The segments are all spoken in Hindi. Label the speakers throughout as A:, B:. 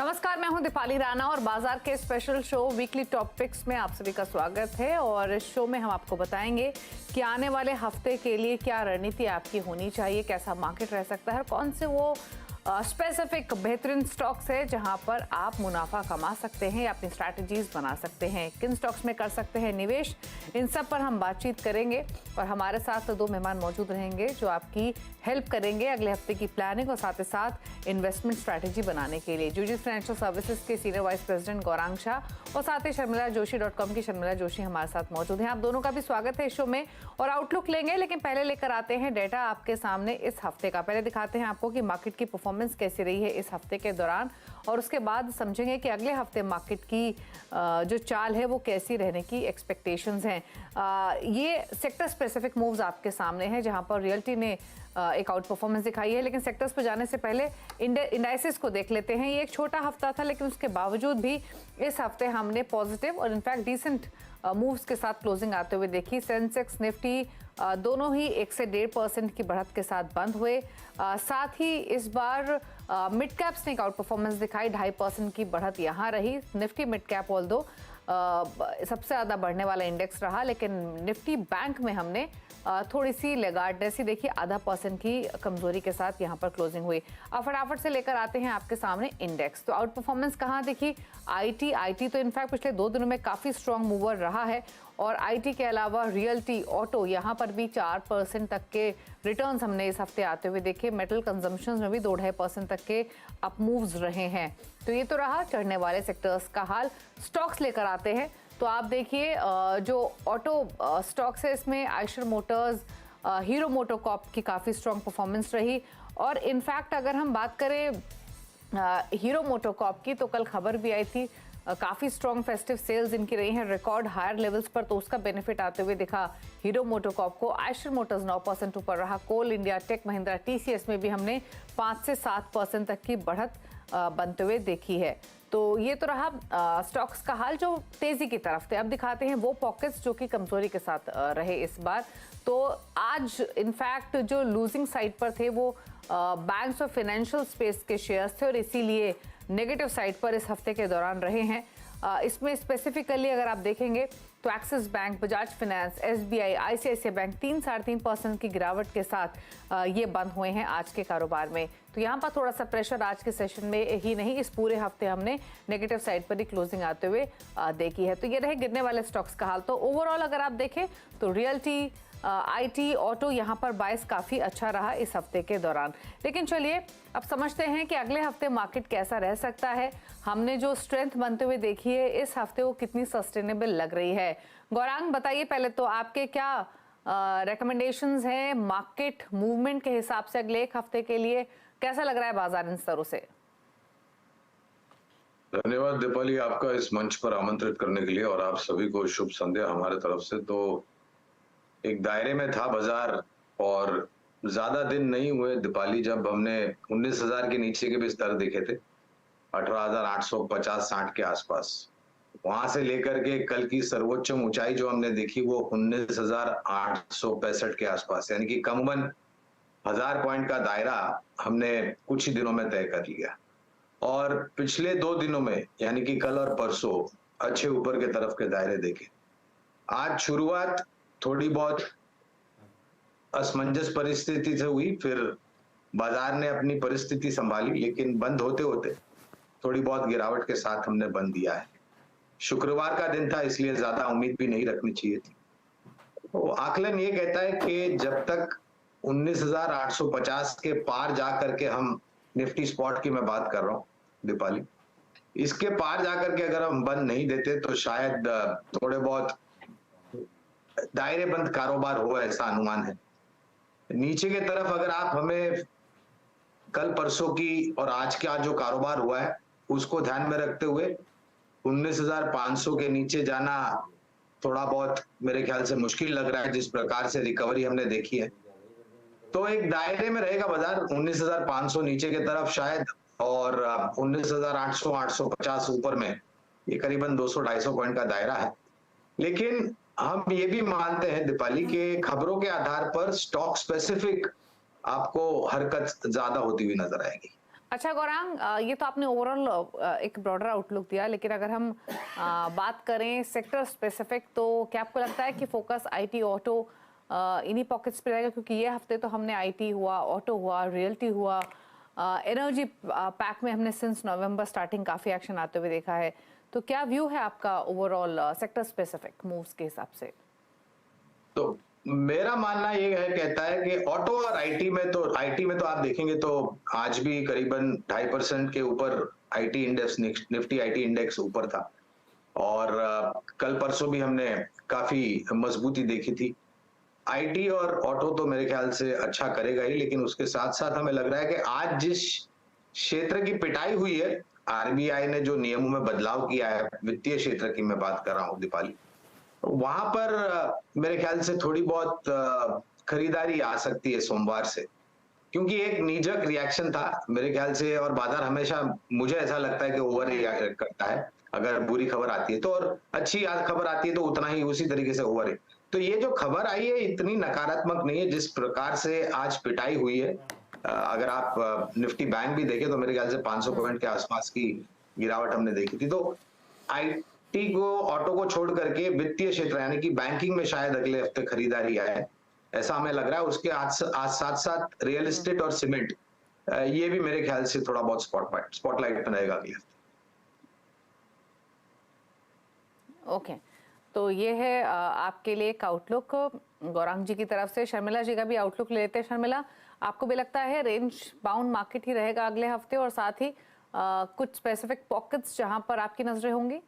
A: नमस्कार, मैं हूं दीपाली राणा और बाजार के स्पेशल शो वीकली टॉपिक्स में आप सभी का स्वागत है। और इस शो में हम आपको बताएंगे कि आने वाले हफ्ते के लिए क्या रणनीति आपकी होनी चाहिए, कैसा मार्केट रह सकता है, कौन से वो स्पेसिफिक बेहतरीन स्टॉक्स है जहां पर आप मुनाफा कमा सकते हैं या अपनी स्ट्रैटेजीज बना सकते हैं, किन स्टॉक्स में कर सकते हैं निवेश, इन सब पर हम बातचीत करेंगे। और हमारे साथ दो मेहमान मौजूद रहेंगे जो आपकी हेल्प करेंगे अगले हफ्ते की प्लानिंग और साथ ही साथ इन्वेस्टमेंट स्ट्रैटेजी बनाने के लिए। जूजिस फाइनेंशियल सर्विसेज के senior vice president Gaurang Shah और साथ ही sharmilajoshi.com की शर्मिला जोशी हमारे साथ मौजूद हैं। आप दोनों का भी स्वागत है इस शो में और आउटलुक लेंगे, लेकिन पहले लेकर आते हैं डेटा आपके सामने इस हफ्ते का। पहले दिखाते हैं आपको कि मार्केट की परफॉर्मेंस कैसी रही है इस हफ्ते के दौरान और उसके बाद समझेंगे कि अगले हफ्ते मार्केट की जो चाल है वो कैसी रहने की एक्सपेक्टेशंस हैं। ये सेक्टर स्पेसिफिक मूव्स आपके सामने हैं जहां पर रियल्टी ने एक आउट परफॉर्मेंस दिखाई है, लेकिन सेक्टर्स पर जाने से पहले इंडाइसेस को देख लेते हैं। ये एक छोटा हफ्ता था, लेकिन उसके बावजूद भी इस हफ्ते हमने पॉजिटिव और इनफैक्ट डिसेंट मूव्स के साथ क्लोजिंग आते हुए देखी। सेंसेक्स निफ्टी दोनों ही 1 से 1.5% की बढ़त के साथ बंद हुए। साथ ही इस बार मिड कैप्स ने एक आउट परफॉर्मेंस दिखाई, 2.5% की बढ़त यहाँ रही। निफ्टी मिड कैप ऑल्दो सबसे ज़्यादा बढ़ने वाला इंडेक्स रहा, लेकिन निफ्टी बैंक में हमने थोड़ी सी लेगार्डनेस ही देखी, 0.5% की कमजोरी के साथ यहाँ पर क्लोजिंग हुई। अब फटाफट से लेकर आते हैं आपके सामने इंडेक्स। तो आउट परफॉर्मेंस कहाँ देखी? आईटी तो इनफैक्ट पिछले 2 दिनों में काफ़ी स्ट्रॉन्ग मूवर रहा है और आईटी के अलावा रियल्टी, ऑटो, यहाँ पर भी 4% तक के रिटर्न्स हमने इस हफ्ते आते हुए देखे। मेटल कंजम्पशन में भी 2-2.5% तक के अप मूव्स रहे हैं। तो ये तो रहा चढ़ने वाले सेक्टर्स का हाल। स्टॉक्स लेकर आते हैं तो आप देखिए जो ऑटो स्टॉक्स है इसमें आयशर मोटर्स, हीरो मोटोकॉर्प की काफ़ी स्ट्रॉन्ग परफॉर्मेंस रही। और इनफैक्ट अगर हम बात करें हीरो मोटोकॉर्प की तो कल खबर भी आई थी, काफ़ी स्ट्रॉन्ग फेस्टिव सेल्स इनकी रही हैं रिकॉर्ड हायर लेवल्स पर, तो उसका बेनिफिट आते हुए दिखा हीरो मोटोकॉर्प को। आयशर मोटर्स 9% ऊपर रहा। कोल इंडिया, टेक महिंद्रा, टीसीएस में भी हमने 5 से 7% तक की बढ़त बनते हुए देखी है। तो ये तो रहा स्टॉक्स का हाल जो तेजी की तरफ थे। अब दिखाते हैं वो पॉकेट्स जो कि कमजोरी के साथ रहे इस बार। तो आज इनफैक्ट जो लूजिंग साइड पर थे वो बैंक्स और फाइनेंशियल स्पेस के शेयर्स थे और इसीलिए नेगेटिव साइड पर इस हफ्ते के दौरान रहे हैं। इसमें स्पेसिफिकली अगर आप देखेंगे तो axis bank, Bajaj finance, SBI, ICICI bank 3-3.5% की गिरावट के साथ ये बंद हुए हैं आज के कारोबार में। तो यहाँ पर थोड़ा सा प्रेशर आज के सेशन में ही नहीं, इस पूरे हफ्ते हमने नेगेटिव साइड पर ही क्लोजिंग आते हुए देखी है। तो ये रहे गिरने वाले स्टॉक्स का हाल। तो ओवरऑल अगर आप देखें तो रियल्टी, आईटी, ऑटो यहाँ पर बायस काफ़ी अच्छा रहा इस हफ्ते के दौरान। लेकिन चलिए अब समझते हैं कि अगले हफ्ते मार्केट कैसा रह सकता है। हमने जो स्ट्रेंथ बनते हुए देखी है इस हफ्ते वो कितनी सस्टेनेबल लग रही है। गौरांग बताइए पहले तो आपके क्या रिकमेंडेशंस हैं मार्केट मूवमेंट के हिसाब से अगले एक हफ्ते के लिए, कैसा लग रहा है बाजार इन स्तरों से?
B: धन्यवाद दीपाली, आपका इस मंच पर आमंत्रित करने के लिए और आप सभी को शुभ संध्या हमारे तरफ से। तो एक दायरे में था बाजार और ज्यादा दिन नहीं हुए दीपाली जब हमने 19,000 के नीचे के भी स्तर देखे थे, 18,850-60 के आसपास। वहां से लेकर के कल की सर्वोच्च ऊंचाई जो हमने देखी वो 19,865 के आसपास, यानी कि कमबन 1000 पॉइंट का दायरा हमने कुछ ही दिनों में तय कर लिया। और पिछले 2 दिनों में यानी कि कल और परसों अच्छे ऊपर के तरफ के दायरे देखे। आज शुरुआत थोड़ी बहुत असमंजस परिस्थिति से हुई, फिर बाजार ने अपनी परिस्थिति संभाली, लेकिन बंद होते होते थोड़ी बहुत गिरावट के साथ हमने बंद दिया है। शुक्रवार का दिन था इसलिए ज्यादा उम्मीद भी नहीं रखनी चाहिए थी। तो आकलन ये कहता है कि जब तक 19,850 के पार जा करके हम निफ्टी स्पॉट की मैं बात कर रहा हूँ दीपाली, इसके पार जाकर के अगर हम बंद नहीं देते तो शायद थोड़े बहुत दायरे बंद कारोबार हो, ऐसा अनुमान है। नीचे के तरफ अगर आप हमें कल परसों की और आज का जो कारोबार हुआ है उसको ध्यान में रखते हुए 19,500 के नीचे जाना थोड़ा बहुत मेरे ख्याल से मुश्किल लग रहा है, जिस प्रकार से रिकवरी हमने देखी है। तो एक दायरे में रहेगा बाजार 19,500 नीचे की तरफ शायद, और 19,800 850 ऊपर में ये करीबन 200-250 पॉइंट का दायरा है। लेकिन हम ये भी मानते हैं दीपाली के खबरों के आधार पर स्टॉक स्पेसिफिक आपको हरकत ज्यादा होती हुई नजर आएगी।
A: अच्छा गौरांग, ये तो आपने ओवरऑल एक ब्रॉडर आउटलुक दिया, लेकिन अगर हम बात करें सेक्टर स्पेसिफिक, तो क्या आपको लगता है कि फोकस आईटी, ऑटो इन्हीं पॉकेट्स पे रहेगा? क्योंकि ये हफ्ते तो हमने आईटी हुआ, ऑटो हुआ, रियल्टी हुआ, एनर्जी पैक में हमने सिंस नवंबर स्टार्टिंग काफी एक्शन आते हुए देखा है। तो क्या व्यू है आपका ओवरऑल सेक्टर स्पेसिफिक मूव्स के हिसाब से?
B: तो मेरा मानना ये है, कहता है कि ऑटो और आईटी में तो आप देखेंगे तो आज भी करीबन 2.5% के ऊपर IT index, Nifty IT index ऊपर था। और कल परसों भी हमने काफी मजबूती देखी थी। आईटी और ऑटो तो मेरे ख्याल से अच्छा करेगा ही, लेकिन उसके साथ साथ हमें लग रहा है कि आज जिस क्षेत्र की पिटाई हुई है, आरबीआई ने जो नियमों में बदलाव किया है, वित्तीय क्षेत्र की मैं बात कर रहा हूं दीपाली, वहां पर मेरे ख्याल से थोड़ी बहुत खरीदारी आ सकती है सोमवार से। क्योंकि एक नीजक रिएक्शन था मेरे ख्याल से, और बाजार हमेशा, मुझे ऐसा लगता है कि ओवर रिएक्ट करता है। अगर बुरी खबर आती है तो, और अच्छी खबर आती है तो उतना ही उसी तरीके से ओवर है। तो ये जो खबर आई है इतनी नकारात्मक नहीं है जिस प्रकार से आज पिटाई हुई है। अगर आप निफ्टी बैंक भी देखें तो मेरे ख्याल से 500 पॉइंट के आसपास की गिरावट हमने देखी थी। तो आईटी को, ऑटो को छोड़ करके वित्तीय क्षेत्र यानी कि बैंकिंग में शायद अगले हफ्ते खरीदारी आए, ऐसा हमें लग रहा है। उसके साथ साथ रियल एस्टेट और सीमेंट, ये भी मेरे ख्याल से थोड़ा बहुत स्पॉटलाइट में रहेगा अगले हफ्ते।
A: ओके, तो ये है आपके लिए एक आउटलुक गौरांग जी की तरफ से। शर्मिला जी का भी आउटलुक ले लेते हैं। शर्मिला, आपको भी लगता है रेंज बाउंड मार्केट ही रहेगा अगले हफ्ते, और साथ ही कुछ स्पेसिफिक पॉकेट्स जहां पर आपकी नजरें होंगी?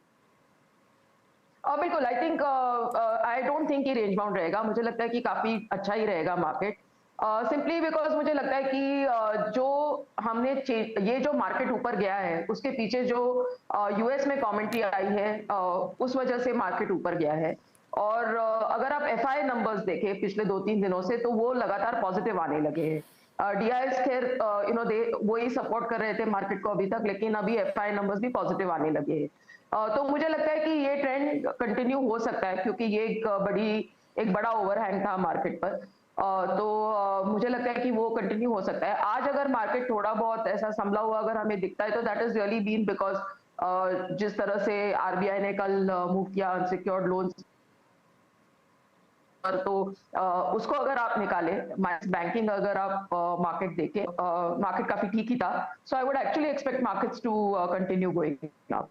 C: बिल्कुल, I think I don't think कि रेंज बाउंड रहेगा। मुझे लगता है कि काफी अच्छा ही रहेगा मार्केट, सिंपली बिकॉज मुझे लगता है कि जो हमने ये जो मार्केट ऊपर गया है उसके पीछे जो यूएस में कमेंट्री आई है, उस वजह से मार्केट ऊपर गया है। और अगर आप एफआई नंबर्स देखें पिछले 2-3 दिनों से, तो वो लगातार पॉजिटिव आने लगे हैं। डीआईएस खैर वही सपोर्ट कर रहे थे मार्केट को अभी तक, लेकिन अभी एफआई नंबर्स भी पॉजिटिव आने लगे हैं। तो मुझे लगता है कि ये ट्रेंड कंटिन्यू हो सकता है, क्योंकि ये एक बड़ा ओवरहैंग था मार्केट पर। तो मुझे लगता है कि वो कंटिन्यू हो सकता है। आज अगर मार्केट थोड़ा बहुत ऐसा संभला हुआ अगर हमें दिखता है, तो that is really been because जिस तरह से आरबीआई ने कल मूव किया अनसिक्योर्ड लोन्स पर, तो उसको अगर आप निकाले, बैंकिंग अगर आप मार्केट देखें, मार्केट काफी ठीक ही था। So I would actually expect markets to continue going up.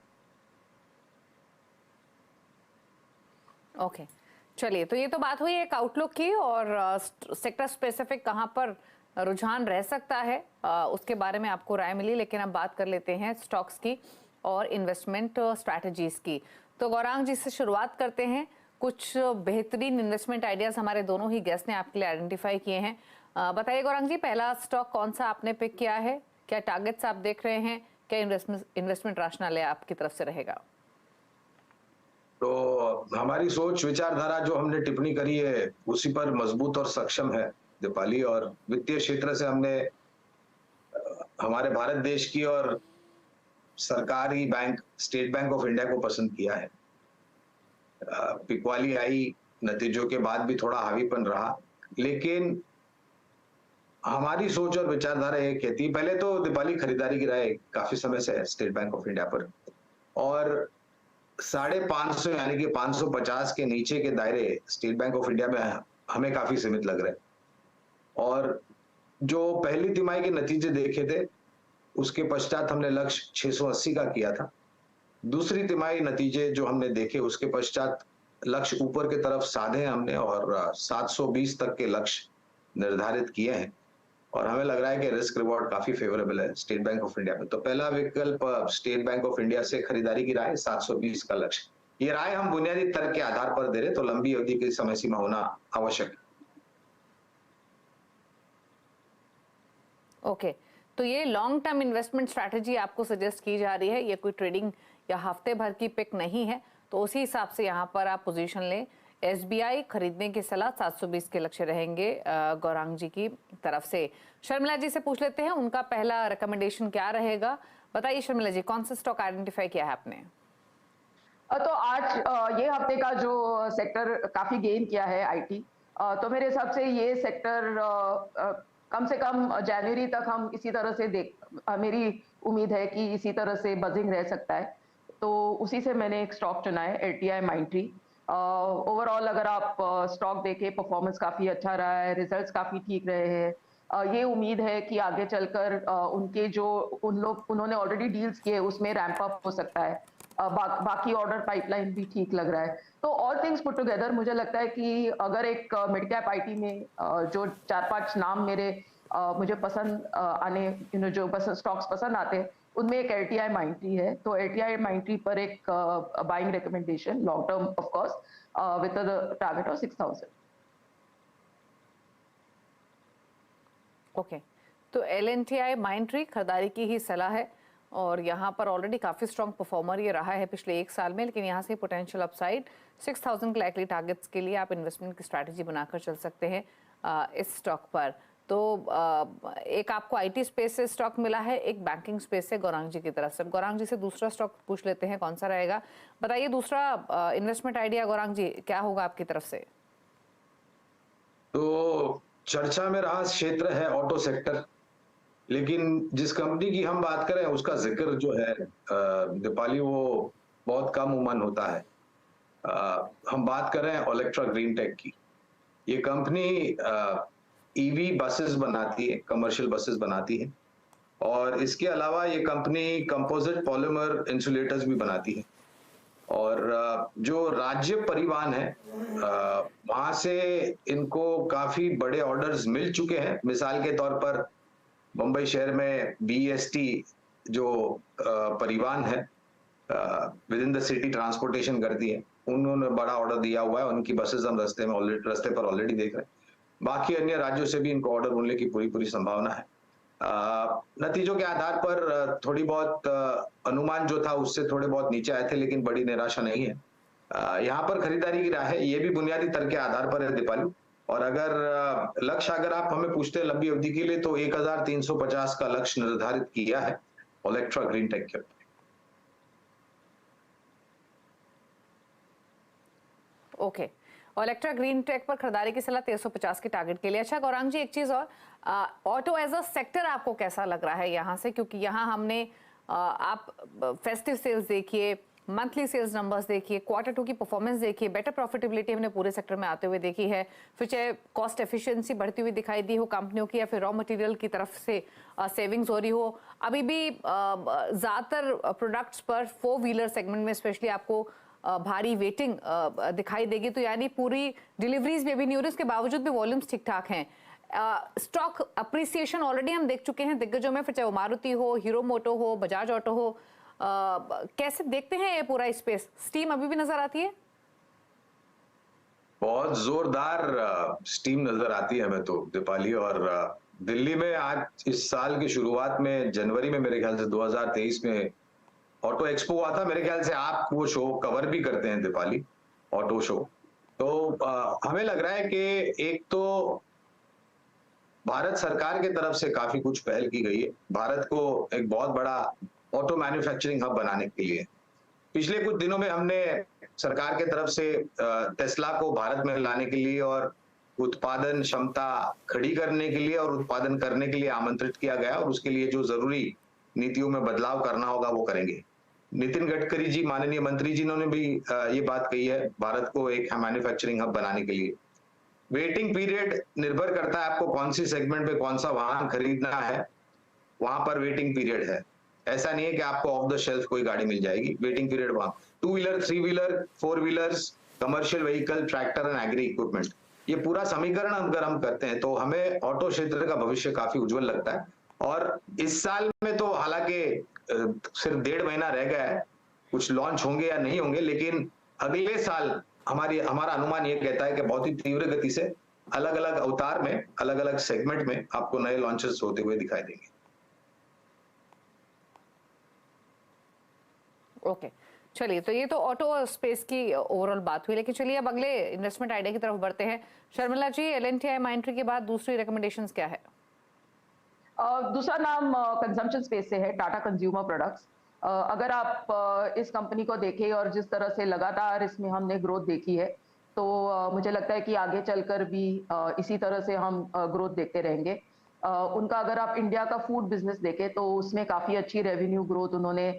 A: Okay, चलिए, तो ये तो बात हुई एक आउटलुक की, और सेक्टर स्पेसिफिक कहां पर रुझान रह सकता है उसके बारे में आपको राय मिली। लेकिन अब बात कर लेते हैं स्टॉक्स की और इन्वेस्टमेंट स्ट्रैटेजीज की। तो गौरांग जी से शुरुआत करते हैं। कुछ बेहतरीन इन्वेस्टमेंट आइडियाज हमारे दोनों ही गेस्ट ने आपके लिए आइडेंटिफाई किए हैं। बताइए गौरांग जी, पहला स्टॉक कौन सा आपने पिक किया है? क्या टारगेट्स आप देख रहे हैं? क्या इन्वेस्टमेंट राशनल आपकी तरफ से रहेगा?
B: तो हमारी सोच विचारधारा जो हमने टिप्पणी करी है उसी पर मजबूत और सक्षम है दीपाली। और वित्तीय क्षेत्र से हमने हमारे भारत देश की और सरकारी bank state bank of India को पसंद किया है। पिकवाली आई, नतीजों के बाद भी थोड़ा हावीपन रहा, लेकिन हमारी सोच और विचारधारा ये कहती है, पहले तो दीपाली खरीदारी की राय काफी समय से है स्टेट बैंक ऑफ इंडिया पर, और 550 यानी कि 550 के नीचे के दायरे स्टेट बैंक ऑफ इंडिया में हमें काफी सीमित लग रहे हैं। और जो पहली तिमाही के नतीजे देखे थे उसके पश्चात हमने लक्ष्य 680 का किया था। दूसरी तिमाही नतीजे जो हमने देखे उसके पश्चात लक्ष्य ऊपर की तरफ साधे हमने, और 720 तक के लक्ष्य निर्धारित किए हैं। और हमें लग रहा है कि रिस्क रिवॉर्ड काफी फेवरेबल है स्टेट बैंक ऑफ इंडिया में। तो पहला विकल्प स्टेट बैंक ऑफ इंडिया से खरीदारी की राय, 720 का लक्ष्य। ये राय हम बुनियादी तर्क के आधार पर दे रहे, तो लंबी अवधि की समय सीमा होना आवश्यक है।
A: ओके, तो ये लॉन्ग टर्म इन्वेस्टमेंट स्ट्रैटेजी आपको सजेस्ट की जा रही है, ये कोई ट्रेडिंग या हफ्ते भर की पिक नहीं है, तो उसी हिसाब से यहाँ पर आप पोजीशन लें। एसबीआई खरीदने की सलाह, 720 के लक्ष्य रहेंगे गौरांग जी की तरफ से। शर्मिला जी से पूछ लेते हैं उनका पहला रिकमेंडेशन क्या रहेगा। बताइए शर्मिला जी, कौन सा स्टॉक आइडेंटिफाई किया है आपने?
C: तो आज ये हफ्ते का जो सेक्टर काफी गेन किया है आईटी, तो मेरे हिसाब से ये सेक्टर कम से कम जनवरी तक हम इसी तरह से मेरी उम्मीद है कि इसी तरह से बजिंग रह सकता है। तो उसी से मैंने एक स्टॉक चुना है, एलटीआई माइंडट्री। ओवरऑल अगर आप स्टॉक देखें, परफॉर्मेंस काफ़ी अच्छा रहा है, रिजल्ट्स काफ़ी ठीक रहे हैं। ये उम्मीद है कि आगे चलकर उनके जो उन्होंने ऑलरेडी डील्स किए उसमें रैंप अप हो सकता है। बाकी ऑर्डर पाइपलाइन भी ठीक लग रहा है। तो ऑल थिंग्स पुट टुगेदर मुझे लगता है कि अगर एक मिड कैप आईटी में जो 4-5 नाम मुझे पसंद जो स्टॉक्स पसंद आते हैं, उनमें एक एलटीआई माइंडट्री है। तो एलटीआई माइंडट्री पर एक buying recommendation long term of course with the target of 6000।
A: Okay, तो LNTI माइंडट्री खरीदारी की ही सलाह है और यहाँ पर ऑलरेडी काफ़ी स्ट्रॉन्ग परफॉर्मर ये रहा है पिछले 1 साल में, लेकिन यहाँ से पोटेंशियल अपसाइड 6000 के लाइकली टारगेट्स के लिए आप इन्वेस्टमेंट की स्ट्रैटेजी बनाकर चल सकते हैं इस स्टॉक पर। तो एक आपको आईटी स्पेस से स्टॉक मिला है, एक बैंकिंग स्पेस से गौरांग जी की तरफ से। गौरांग जी से दूसरा स्टॉक पूछ लेते हैं, कौन सा रहेगा? बताइए दूसरा इन्वेस्टमेंट आइडिया गौरांग जी क्या होगा आपकी तरफ से?
B: तो चर्चा में रहा क्षेत्र है ऑटो सेक्टर, लेकिन जिस कंपनी की हम बात करें उसका जिक्र जो है दीपाली, वो बहुत कम उमन होता है। हम बात करें ओलेक्ट्रा ग्रीन टेक की। ये कंपनी ईवी बसेस बनाती है, कमर्शियल बसेस बनाती है, और इसके अलावा ये कंपनी कंपोजिट पॉलीमर इंसुलेटर्स भी बनाती है। और जो राज्य परिवहन है वहां से इनको काफी बड़े ऑर्डर्स मिल चुके हैं। मिसाल के तौर पर मुंबई शहर में बीएसटी जो परिवहन है, with in the city transportation करती है, उन्होंने बड़ा ऑर्डर दिया हुआ है। उनकी बसेस हम रास्ते पर ऑलरेडी देख रहे हैं। बाकी अन्य राज्यों से भी इनको ऑर्डर मिलने की पूरी संभावना है। नतीजों के आधार पर थोड़ी बहुत अनुमान जो था उससे थोड़े बहुत नीचे आए थे, लेकिन बड़ी निराशा नहीं है। यहाँ पर खरीदारी की राह है, ये भी बुनियादी तर्क के आधार पर है दीपाली। और अगर लक्ष्य अगर आप हमें पूछते हैं लंबी अवधि के लिए, तो 1350 का लक्ष्य निर्धारित किया है ओलेक्ट्रा ग्रीन टेक के।
A: ओके, ओलेक्ट्रा ग्रीन टेक पर खरीदारी की सलाह 1350 के टारगेट के लिए। अच्छा गौरांग जी, एक चीज और, ऑटो एज अ सेक्टर आपको कैसा लग रहा है यहाँ से? क्योंकि यहाँ हमने आप फेस्टिव सेल्स देखिए, मंथली सेल्स नंबर्स देखिए, Q2 की परफॉर्मेंस देखिए, बेटर प्रॉफिटेबिलिटी हमने पूरे सेक्टर में आते हुए देखी है। फिर चाहे कॉस्ट एफिशिएंसी बढ़ती हुई दिखाई दी हो कंपनियों की, या फिर रॉ मटेरियल की तरफ से सेविंग्स हो रही हो। अभी भी ज़्यादातर प्रोडक्ट्स पर 4 व्हीलर सेगमेंट में स्पेशली आपको भारी वेटिंग दिखाई देगी। तो यानी पूरी डिलीवरीज भी अभी नहीं हो रही, उसके बावजूद भी वॉल्यूम्स ठीक ठाक हैं। स्टॉक अप्रिसिएशन ऑलरेडी हम देख चुके हैं दिग्गजों में, फिर चाहे वो मारुति हो, हीरो मोटो हो, बजाज ऑटो हो। कैसे देखते हैं ये पूरा स्पेस? स्टीम अभी भी नजर आती है?
B: बहुत जोरदार स्टीम नजर आती है हमें तो दीपाली। और दिल्ली में आज इस साल की शुरुआत में जनवरी में मेरे ख्याल से 2023 में ऑटो एक्सपो हुआ था। मेरे ख्याल से आप वो शो कवर भी करते हैं दीपाली, ऑटो शो। तो हमें लग रहा है कि एक तो भारत सरकार के तरफ से काफी कुछ पहल की गई है भारत को एक बहुत बड़ा ऑटो मैन्युफैक्चरिंग हब बनाने के लिए। पिछले कुछ दिनों में हमने सरकार के तरफ से टेस्ला को भारत में लाने के लिए और उत्पादन क्षमता खड़ी करने के लिए और उत्पादन करने के लिए आमंत्रित किया गया, और उसके लिए जो जरूरी नीतियों में बदलाव करना होगा वो करेंगे। नितिन गडकरी जी, माननीय मंत्री जी, ने भी ये बात कही है भारत को एक मैन्युफैक्चरिंग हब बनाने के लिए। वेटिंग पीरियड निर्भर करता है आपको कौन सी सेगमेंट में कौन सा वाहन खरीदना है, वहां पर वेटिंग पीरियड है। ऐसा नहीं है कि आपको ऑफ द शेल्फ कोई गाड़ी मिल जाएगी। वेटिंग पीरियड वहां 2 wheeler, 3 wheeler, 4 wheelers, commercial vehicle, tractor and agri equipment, ये पूरा समीकरण अगर हम करते हैं तो हमें ऑटो क्षेत्र का भविष्य काफी उज्जवल लगता है। और इस साल में तो हालांकि सिर्फ 1.5 महीना रह गया है, कुछ लॉन्च होंगे या नहीं होंगे, लेकिन अगले साल हमारा अनुमान ये कहता है कि बहुत ही तीव्र गति से अलग अलग अवतार में, अलग अलग सेगमेंट में आपको नए लॉन्चेस होते हुए दिखाई देंगे।
A: ओके, चलिए, तो ये तो ऑटो स्पेस की ओवरऑल बात हुई, लेकिन चलिए अब अगले इन्वेस्टमेंट आइडिया की तरफ बढ़ते हैं। शर्मिला जी, LNTI माइंडट्री के बाद दूसरी रिकमेंडेशंस क्या है?
C: दूसरा नाम कंजम्पशन स्पेस से है, टाटा कंज्यूमर प्रोडक्ट्स। अगर आप इस कंपनी को देखें और जिस तरह से लगातार इसमें हमने ग्रोथ देखी है, तो मुझे लगता है कि आगे चलकर भी इसी तरह से हम ग्रोथ देखते रहेंगे। उनका अगर आप इंडिया का फूड बिजनेस देखें तो उसमें काफी अच्छी रेवेन्यू ग्रोथ उन्होंने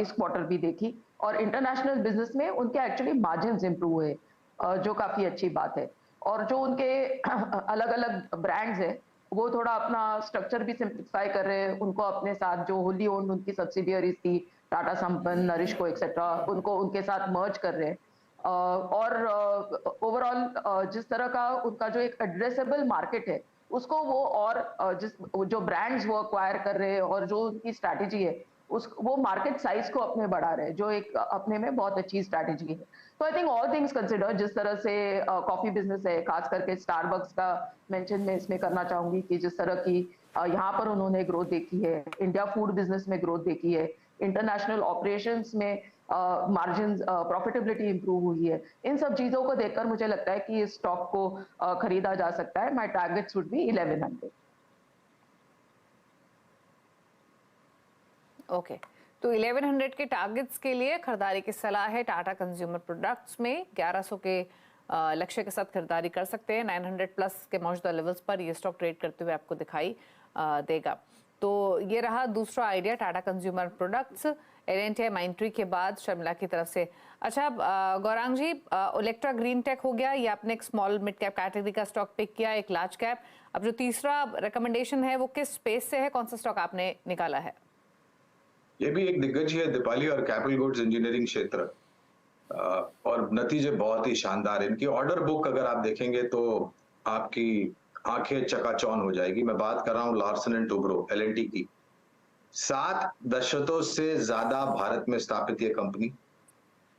C: इस क्वार्टर भी देखी, और इंटरनेशनल बिजनेस में उनके एक्चुअली मार्जिन इंप्रूव हुए, जो काफी अच्छी बात है। और जो उनके अलग अलग ब्रांड्स है, वो थोड़ा अपना स्ट्रक्चर भी सिंप्लीफाई कर रहे हैं, उनको अपने साथ जो होली ओन्ड उनकी सब्सिडियरीज थी, टाटा संपन्न, नरिश्को एक्सेट्रा, उनको उनके साथ मर्ज कर रहे हैं। और ओवरऑल जिस तरह का उनका जो एक एड्रेसेबल मार्केट है, उसको वो और जो ब्रांड्स वो अक्वायर कर रहे हैं और जो उनकी स्ट्रैटेजी है, उस वो मार्केट साइज को अपने बढ़ा रहे हैं, जो एक अपने में बहुत अच्छी स्ट्रैटेजी है। तो I think all things consider, जिस तरह से कॉफी बिजनेस है, खास करके स्टारबक्स का मेंशन मैं इसमें करना चाहूंगी कि जिस तरह की यहाँ पर उन्होंने ग्रोथ देखी है, इंडिया फूड बिजनेस में ग्रोथ देखी है, इंटरनेशनल ऑपरेशंस में मार्जिन प्रॉफिटेबिलिटी इंप्रूव हुई है। इन सब चीजों को देखकर मुझे लगता है कि इस स्टॉक को खरीदा जा सकता है। My targets would be 1100।
A: Okay, तो 1100 के टारगेट्स के लिए खरीदारी की सलाह है। टाटा कंज्यूमर प्रोडक्ट्स में 1100 के लक्ष्य के साथ खरीदारी कर सकते हैं। 900 प्लस के मौजूदा लेवल्स पर ये स्टॉक ट्रेड करते हुए आपको दिखाई देगा। तो ये रहा दूसरा idea, Tata consumer products. L&T माइंट्री के बाद शर्मिला की तरफ से। अच्छा गौरांग जी, इलेक्ट्रा ग्रीन टेक हो गया, ये आपने एक स्मॉल मिड कैप कैटेगरी का स्टॉक पिक किया, एक लार्ज कैप। अब जो तीसरा रिकमेंडेशन है वो किस स्पेस से है, कौन सा स्टॉक आपने निकाला है?
B: ये भी एक दिग्गज है, दीपाली, और कैपिटल गुड्स इंजीनियरिंग क्षेत्र, और नतीजे बहुत ही शानदार। इनकी ऑर्डर बुक अगर आप देखेंगे तो आपकी आंखें चकाचौंध हो जाएगी। मैं बात कर रहा हूं लार्सन एंड टुब्रो, L&T की। 7 दशकों से ज्यादा भारत में स्थापित ये कंपनी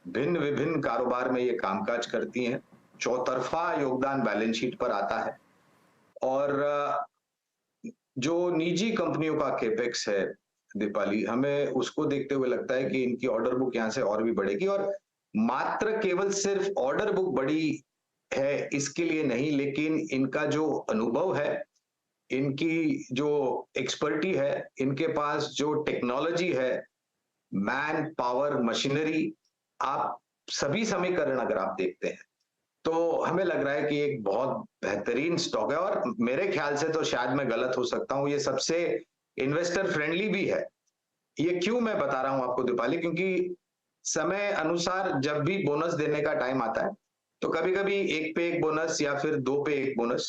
B: भिन्न विभिन्न कारोबार में ये कामकाज करती हैं। चौतरफा योगदान बैलेंस शीट पर आता है, और जो निजी कंपनियों का केपेक्स है दीपाली, हमें उसको देखते हुए लगता है कि इनकी ऑर्डर बुक यहां से और भी बढ़ेगी। और मात्र केवल सिर्फ ऑर्डर बुक बड़ी है इसके लिए नहीं, लेकिन इनका जो अनुभव है, इनकी जो एक्सपर्टी है, इनके पास जो टेक्नोलॉजी है, मैन पावर, मशीनरी, आप सभी समीकरण अगर आप देखते हैं तो हमें लग रहा है कि एक बहुत बेहतरीन स्टॉक है। और मेरे ख्याल से, तो शायद मैं गलत हो सकता हूं, ये सबसे इन्वेस्टर फ्रेंडली भी है। ये क्यों मैं बता रहा हूं आपको दीपाली, क्योंकि समय अनुसार जब भी बोनस देने का टाइम आता है तो कभी कभी 1 पे 1 बोनस या फिर 2 पे 1 बोनस,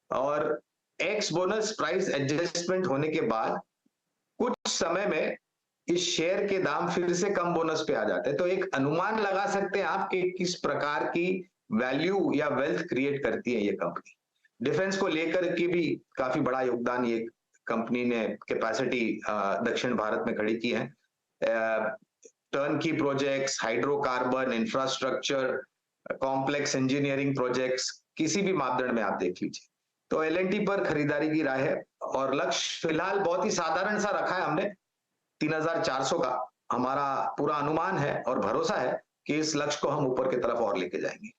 B: और एक्स बोनस प्राइस एडजस्टमेंट होने के बाद कुछ समय में इस शेयर के दाम फिर से कम बोनस पे आ जाते हैं। तो एक अनुमान लगा सकते हैं आप कि किस प्रकार की वैल्यू या वेल्थ क्रिएट करती है ये कंपनी। डिफेंस को लेकर के भी काफी बड़ा योगदान ये कंपनी ने कैपेसिटी दक्षिण भारत में खड़ी की है। टर्न की projects, hydrocarbon, infrastructure, complex engineering projects, किसी भी मापदंड में आप देख लीजिए। तो L&T पर खरीदारी की राय है, और लक्ष्य फिलहाल बहुत ही साधारण सा रखा है हमने, 3400 का हमारा पूरा अनुमान है और भरोसा है कि इस लक्ष्य को हम ऊपर की तरफ और लेके जाएंगे।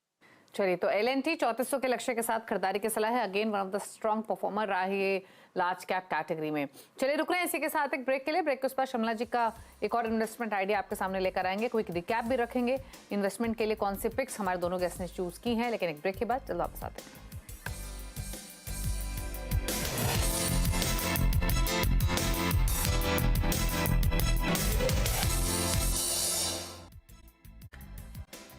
A: चलिए, तो L&T 3400 के लक्ष्य के साथ खरीदारी की सलाह है। Again one of the strong performer रहा है ये लार्ज कैप कैटेगरी में। चलिए रुक रहे हैं इसी के साथ एक ब्रेक के लिए। ब्रेक के उस पर शर्मिला जी का एक और इन्वेस्टमेंट आइडिया आपके सामने लेकर आएंगे, क्विक रिकैप भी रखेंगे इन्वेस्टमेंट के लिए कौन सी पिक्स हमारे दोनों गेस्ट ने चूज की हैं। लेकिन एक ब्रेक के बाद जल्द वापस आते हैं।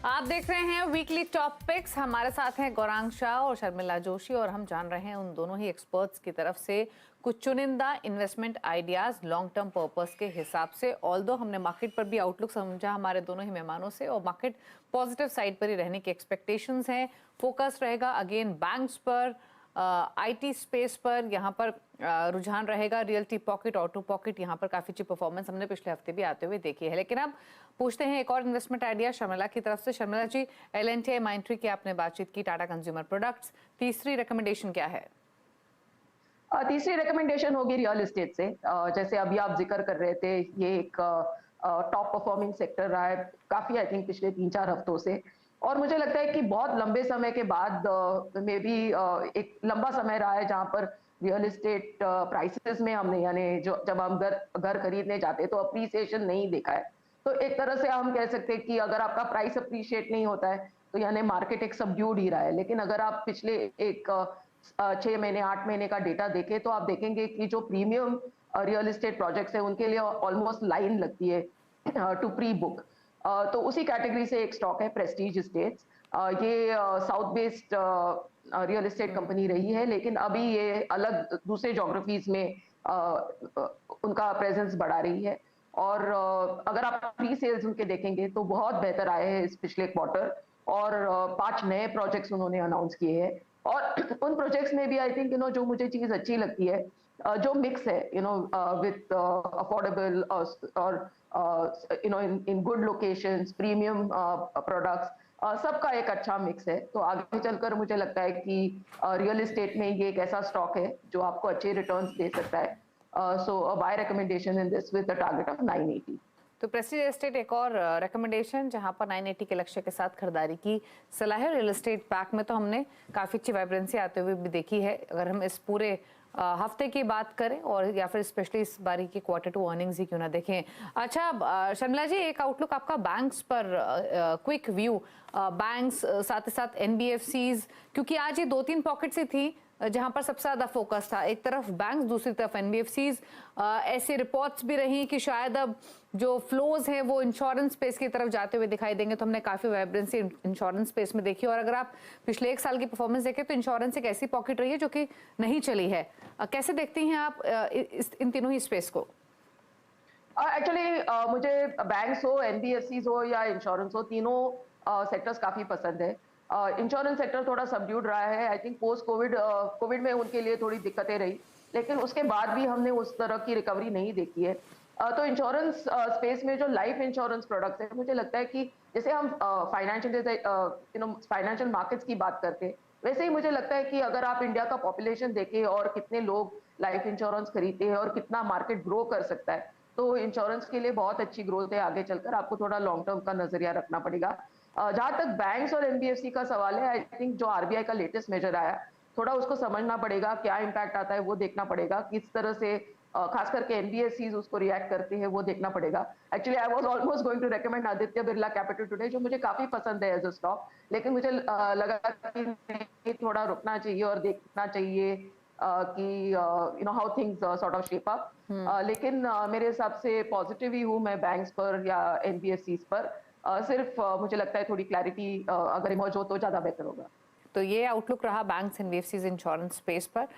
A: आप देख रहे हैं वीकली टॉप पिक्स। हमारे साथ हैं गौरांग शाह और शर्मिला जोशी, और हम जान रहे हैं उन दोनों ही एक्सपर्ट्स की तरफ से कुछ चुनिंदा investment ideas long term purpose के हिसाब से। ऑल्दो हमने मार्केट पर भी आउटलुक समझा हमारे दोनों ही मेहमानों से, और मार्केट पॉजिटिव साइड पर ही रहने की एक्सपेक्टेशंस हैं। फोकस रहेगा अगेन बैंक्स पर, आईटी स्पेस पर, यहाँ पर रुझान रहेगा। रियल्टी पॉकेट, ऑटो पॉकेट, यहाँ पर काफी अच्छी परफॉर्मेंस हमने पिछले हफ्ते भी आते हुए देखी है। लेकिन अब पूछते हैं एक और इन्वेस्टमेंट आइडिया शर्मिला की तरफ से। शर्मिला जी, L&T माइंट्री की आपने बातचीत की, टाटा कंज्यूमर प्रोडक्ट्स, तीसरी रिकमेंडेशन क्या है?
C: तीसरी रिकमेंडेशन होगी रियल एस्टेट से। जैसे अभी आप जिक्र कर रहे थे, ये एक टॉप परफॉर्मिंग सेक्टर रहा है काफी, आई थिंक पिछले 3-4 हफ्तों से। और मुझे लगता है कि बहुत लंबे समय के बाद में भी एक लंबा समय रहा है जहां पर रियल एस्टेट प्राइसेस में हमने, यानी जो जब हम घर खरीदने जाते हैं तो अप्रिसिएशन नहीं देखा है। तो एक तरह से हम कह सकते हैं कि अगर आपका प्राइस अप्रिशिएट नहीं होता है तो यानी मार्केट एक सबड्यूड ही रहा है। लेकिन अगर आप पिछले एक 6 महीने 8 महीने का डेटा देखें तो आप देखेंगे कि जो प्रीमियम रियल एस्टेट प्रोजेक्ट्स है उनके लिए ऑलमोस्ट लाइन लगती है टू प्री बुक। तो उसी कैटेगरी से एक स्टॉक है प्रेस्टीज एस्टेट्स। ये south based real estate company रही है, लेकिन अभी ये अलग दूसरे ज्योग्राफीज में उनका प्रेजेंस बढ़ा रही है। और अगर आप प्री सेल्स उनके देखेंगे तो बहुत बेहतर आए हैं इस पिछले क्वार्टर, और 5 नए प्रोजेक्ट्स उन्होंने अनाउंस किए हैं। और उन प्रोजेक्ट्स में भी आई थिंक जो मुझे चीज अच्छी लगती है, जो मिक्स है विद अफोर्डेबल और in good locations, premium products, सबका एक अच्छा मिक्स है। तो आगे चलकर मुझे लगता है कि रियल एस्टेट में ये एक ऐसा स्टॉक है जो आपको अच्छे रिटर्न्स दे सकता है। So buy recommendation in this with a target of 980।
A: तो प्रेस्टीज एस्टेट एक और रिकमेंडेशन जहां पर 980 के लक्ष्य के साथ खरीदारी की सलाह है। रियल एस्टेट पैक में तो हमने काफ़ी अच्छी वाइब्रेंसी आते हुए भी देखी है। अगर हम इस पूरे हफ्ते की बात करें और या फिर स्पेशली इस बारी की Q2 अर्निंग्स ही क्यों ना देखें। अच्छा शर्मिला जी, एक आउटलुक आपका बैंक्स पर, क्विक व्यू बैंक्स, साथ ही साथ NBFCs, क्योंकि आज ये 2-3 पॉकेट्स ही थी जहां पर सबसे ज्यादा फोकस था। एक तरफ बैंक्स, दूसरी तरफ NBFCs। ऐसे रिपोर्ट्स भी रही कि शायद अब जो फ्लोज हैं वो इंश्योरेंस स्पेस की तरफ जाते हुए दिखाई देंगे। तो हमने काफी वाइब्रेंसी इंश्योरेंस स्पेस में देखी, और अगर आप पिछले 1 साल की परफॉर्मेंस देखें तो इंश्योरेंस एक ऐसी पॉकेट रही है जो कि नहीं चली है। कैसे देखती हैं आप इन तीनों ही स्पेस को?
C: एक्चुअली मुझे बैंक्स हो, NBFCs हो या इंश्योरेंस हो, तीनों सेक्टर्स काफी पसंद है। इंश्योरेंस सेक्टर थोड़ा सबड्यूड रहा है, आई थिंक पोस्ट कोविड में उनके लिए थोड़ी दिक्कतें रही, लेकिन उसके बाद भी हमने उस तरह की रिकवरी नहीं देखी है। तो इंश्योरेंस स्पेस में जो लाइफ इंश्योरेंस प्रोडक्ट्स है, मुझे लगता है कि जैसे हम फाइनेंशियल मार्केट्स की बात करते हैं, वैसे ही मुझे लगता है कि अगर आप इंडिया का पॉपुलेशन देखें और कितने लोग लाइफ इंश्योरेंस खरीदते हैं और कितना मार्केट ग्रो कर सकता है, तो इंश्योरेंस के लिए बहुत अच्छी ग्रोथ है। आगे चलकर आपको थोड़ा लॉन्ग टर्म का नजरिया रखना पड़ेगा। जहां तक बैंक्स और NBFC का सवाल है, आई थिंक जो RBI का लेटेस्ट मेजर आया, थोड़ा उसको समझना पड़ेगा, क्या इम्पैक्ट आता है वो देखना पड़ेगा, किस तरह से खास करके NBFCs उसको रिएक्ट करते हैं वो देखना पड़ेगा। Actually I was almost going to recommend Aditya Birla Capital today, जो मुझे काफी पसंद है एज अ स्टॉक, लेकिन मुझे लगा कि नहीं, थोड़ा रुकना चाहिए और देखना चाहिए कि how things sort of shape up. लेकिन मेरे हिसाब से पॉजिटिव ही हूँ मैं बैंक्स पर या NBFCs पर। सिर्फ मुझे लगता है थोड़ी क्लैरिटी अगर इमर्ज हो तो ज्यादा बेहतर होगा।
A: तो ये आउटलुक रहा बैंक्स, NBFCs, इंश्योरेंस स्पेस पर।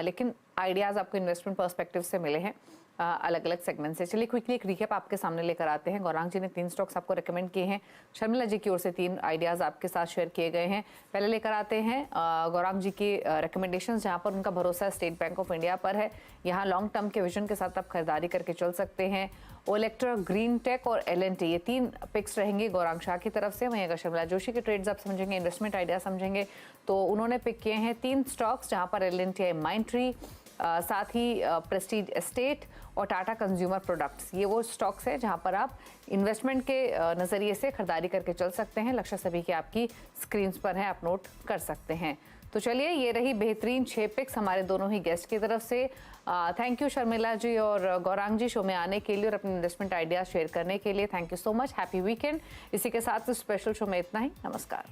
A: लेकिन आइडियाज़ आपको इन्वेस्टमेंट पर्सपेक्टिव से मिले हैं अलग अलग सेगमेंट से। चलिए क्विकली एक रिकैप आपके सामने लेकर आते हैं। गौरांग जी ने 3 स्टॉक्स आपको रेकमेंड किए हैं, शर्मिला जी की ओर से 3 आइडियाज़ आपके साथ शेयर किए गए हैं। पहले लेकर आते हैं गौरांग जी की रिकमेंडेशंस, जहां पर उनका भरोसा स्टेट बैंक ऑफ इंडिया पर है। यहाँ लॉन्ग टर्म के विजन के साथ आप खरीदारी करके चल सकते हैं। ओलेक्ट्रा, ग्रीन टेक और L&T, ये 3 पिक्स रहेंगे गौरांग शाह की तरफ से। वहीं अगर शर्मिला जोशी के ट्रेड्स आप समझेंगे, इन्वेस्टमेंट आइडिया समझेंगे, तो उन्होंने पिक किए हैं 3 स्टॉक्स, जहां पर L&T, माइंडट्री, साथ ही प्रेस्टीज एस्टेट और टाटा कंज्यूमर प्रोडक्ट्स। ये वो स्टॉक्स है जहां पर आप इन्वेस्टमेंट के नज़रिए से खरीदारी करके चल सकते हैं। लक्ष्य सभी की आपकी स्क्रीन पर है, आप नोट कर सकते हैं। तो चलिए, ये रही बेहतरीन 6 पिक्स हमारे दोनों ही गेस्ट की तरफ से। थैंक यू शर्मिला जी और गौरांग जी शो में आने के लिए और अपने इन्वेस्टमेंट आइडिया शेयर करने के लिए। Thank you so much, happy weekend. इसी के साथ स्पेशल शो में इतना ही, नमस्कार।